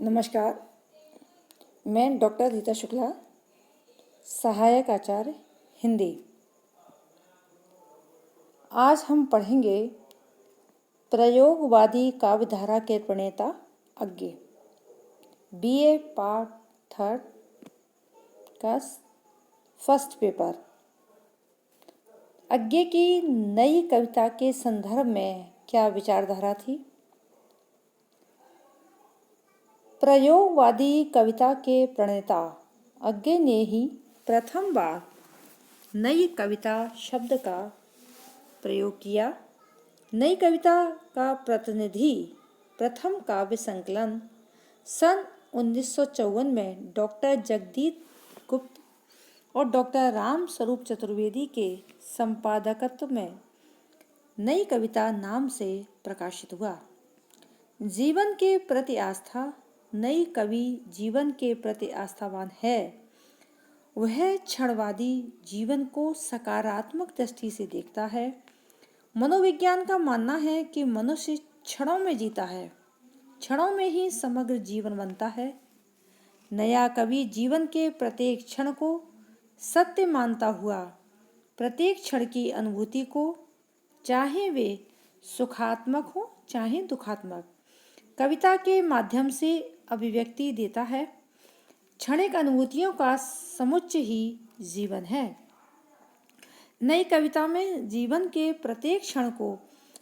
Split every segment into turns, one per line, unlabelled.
नमस्कार, मैं डॉक्टर रीता शुक्ला, सहायक आचार्य हिंदी। आज हम पढ़ेंगे प्रयोगवादी काव्यधारा के प्रणेता अज्ञे, बीए पार्ट 3 का फर्स्ट पेपर। अज्ञे की नई कविता के संदर्भ में क्या विचारधारा थी? प्रयोगवादी कविता के प्रणेता अज्ञे ने ही प्रथम बार नई कविता शब्द का प्रयोग किया। नई कविता का प्रतिनिधि प्रथम काव्य संकलन सन 1954 में डॉक्टर जगदीप गुप्त और डॉक्टर राम स्वरूप चतुर्वेदी के संपादकत्व में नई कविता नाम से प्रकाशित हुआ। जीवन के प्रति आस्था। नई कवि जीवन के प्रति आस्थावान है। वह क्षणवादी जीवन को सकारात्मक दृष्टि से देखता है। मनोविज्ञान का मानना है कि मनुष्य क्षणों में जीता है, क्षणों में ही समग्र जीवन बनता है। नया कवि जीवन के प्रत्येक क्षण को सत्य मानता हुआ प्रत्येक क्षण की अनुभूति को, चाहे वे सुखात्मक हो चाहे दुखात्मक, कविता के माध्यम से अभिव्यक्ति देता है। क्षणिक अनुभूतियों का समुच्चय ही जीवन है। नई कविता में जीवन के प्रत्येक क्षण को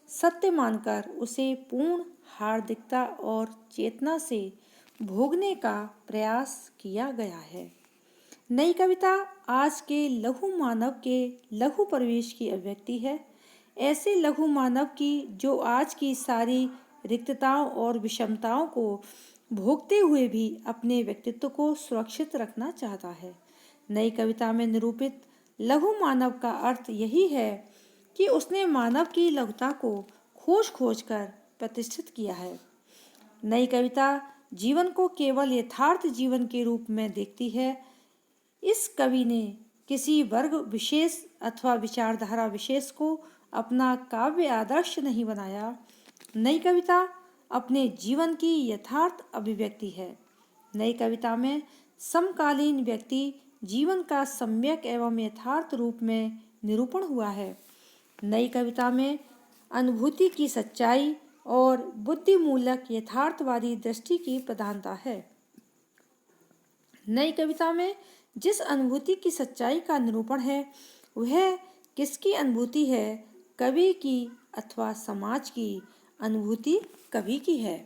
सत्य मानकर उसे पूर्ण हार्दिकता और चेतना से भोगने का प्रयास किया गया है। नई कविता आज के लघु मानव के लघु परिवेश की अभिव्यक्ति है। ऐसे लघु मानव की जो आज की सारी रिक्तताओं और विषमताओं को भोगते हुए भी अपने व्यक्तित्व को सुरक्षित रखना चाहता है। नई कविता में निरूपित लघु मानव का अर्थ यही है कि उसने मानव की लघुता को खोज कर प्रतिष्ठित किया है। नई कविता जीवन को केवल यथार्थ जीवन के रूप में देखती है। इस कवि ने किसी वर्ग विशेष अथवा विचारधारा विशेष को अपना काव्य आदर्श नहीं बनाया। नई कविता अपने जीवन की यथार्थ अभिव्यक्ति है। नई कविता में समकालीन व्यक्ति जीवन का सम्यक एवं यथार्थ रूप में निरूपण हुआ है। नई कविता में अनुभूति की सच्चाई और बुद्धिमूलक यथार्थवादी दृष्टि की प्रधानता है। नई कविता में जिस अनुभूति की सच्चाई का निरूपण है वह किसकी अनुभूति है? कवि की अथवा समाज की? अनुभूति कवि की है।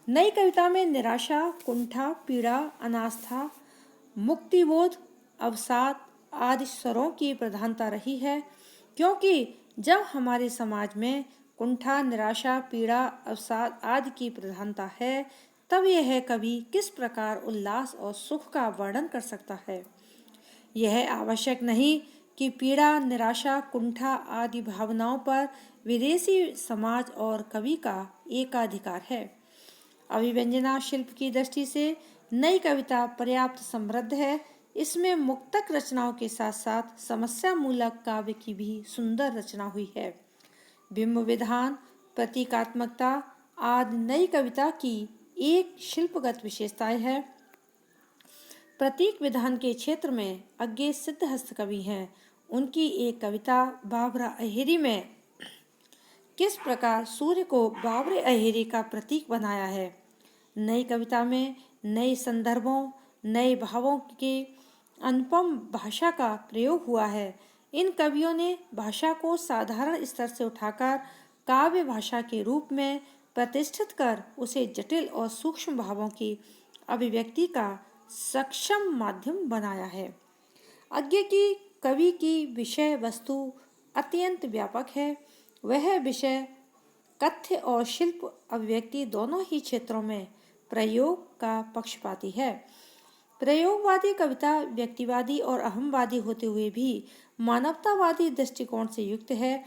नई कविता में निराशा, कुंठा, पीड़ा, अनास्था, मुक्तिबोध, अवसाद आदि स्वरों की प्रधानता रही है, क्योंकि जब हमारे समाज में कुंठा, निराशा, पीड़ा, अवसाद आदि की प्रधानता है, तब यह कवि किस प्रकार उल्लास और सुख का वर्णन कर सकता है। यह आवश्यक नहीं कि पीड़ा, निराशा, कुंठा आदि भावनाओं पर विदेशी समाज और कवि का एकाधिकार है। अभिव्यंजना शिल्प की दृष्टि से नई कविता पर्याप्त समृद्ध है। इसमें मुक्तक रचनाओं के साथ साथ समस्या मूलक काव्य की भी सुंदर रचना हुई है। बिंब विधान, प्रतीकात्मकता आदि नई कविता की एक शिल्पगत विशेषताएं है। प्रतीक विधान के क्षेत्र में अज्ञे सिद्धहस्त कवि हैं। उनकी एक कविता बाबरा अहेरी में किस प्रकार सूर्य को बाबरे अहेरी का प्रतीक बनाया है। नई कविता में नए संदर्भों, नए भावों के अनुपम भाषा का प्रयोग हुआ है। इन कवियों ने भाषा को साधारण स्तर से उठाकर काव्य भाषा के रूप में प्रतिष्ठित कर उसे जटिल और सूक्ष्म भावों की अभिव्यक्ति का सक्षम माध्यम बनाया है। अज्ञे की कवि की विषय वस्तु अत्यंत व्यापक है। वह विषय, कथ्य और शिल्प अभिव्यक्ति दोनों ही क्षेत्रों में प्रयोग का पक्षपाती है। प्रयोगवादी कविता व्यक्तिवादी और अहमवादी होते हुए भी मानवतावादी दृष्टिकोण से युक्त है।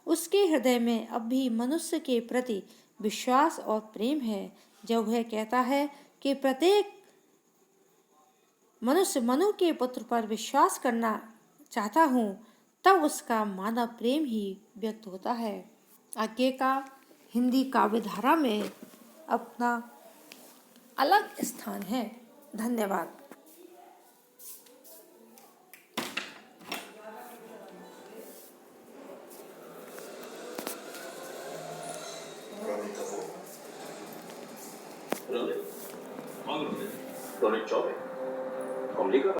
उसके हृदय में अब भी मनुष्य के प्रति विश्वास और प्रेम है। जब वह कहता है कि प्रत्येक मनुष्य मनु के पुत्र पर विश्वास करना चाहता हूँ, तब उसका मानव प्रेम ही व्यक्त होता है। अज्ञे का हिंदी काव्यधारा में अपना अलग स्थान है। धन्यवाद।
Really? Kung grande. Non è giove? Kom ligger